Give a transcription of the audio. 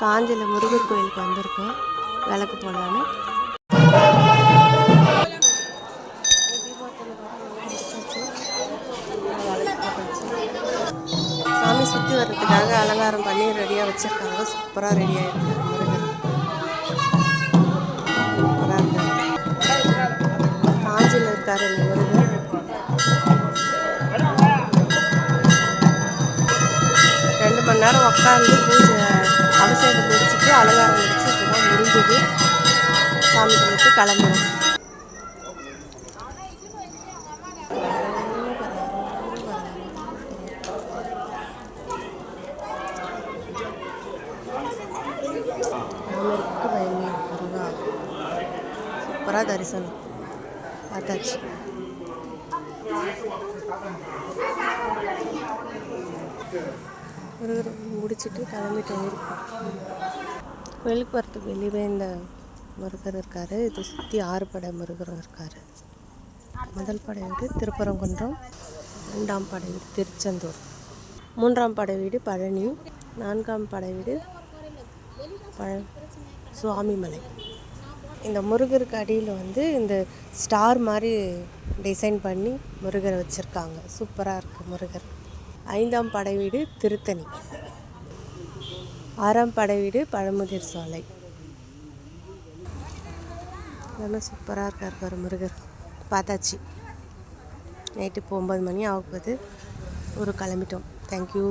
காஞ்சியில் முருகர் கோயிலுக்கு வந்திருக்கோம் விளக்கு போடலான்னு. சாமி சுற்றி வர்றதுக்காக அலங்காரம் பண்ணி ரெடியாக வச்சுருக்காங்க. சூப்பராக ரெடியாக இருக்காரு முருகர். சூப்பராக இருக்காரு. காஞ்சியில் இருக்கார் இந்த முருகர். 2 மணி நேரம் உட்காந்து பூஜை அபிஷேகம் முடிச்சுட்டு அலங்காரம் முடிச்சு இப்போதான் முடிஞ்சது. சாமி கும்பிட்டு கிளம்பணும். சூப்பராக தரிசனம் பார்த்தாச்சு. முருகர் முடிச்சுட்டு கிளம்பிட்டு இருக்கோம். கோயிலுக்கு போகிறதுக்கு வெளியே இந்த முருகர் இருக்கார். இது சுற்றி 6 படை முருகரும் இருக்கார். முதல் படை வீடு திருப்பரங்குன்றம், 2ஆம் படை வீடு திருச்செந்தூர், 3ஆம் படை வீடு பழனி, 4ஆம் படை வீடு சுவாமிமலை. இந்த முருகருக்கு அடியில் இந்த ஸ்டார் மாதிரி டிசைன் பண்ணி முருகரை வச்சுருக்காங்க. சூப்பராக இருக்குது முருகர். 5ஆம் படை வீடு திருத்தணி, 6ஆம் படை வீடு பழமுதிர் சோலை. இதெல்லாம் சூப்பராக இருக்கார் முருகர். பார்த்தாச்சு. நைட்டு இப்போ 9 மணி ஆகுது. கிளம்பிட்டோம். தேங்க்யூ.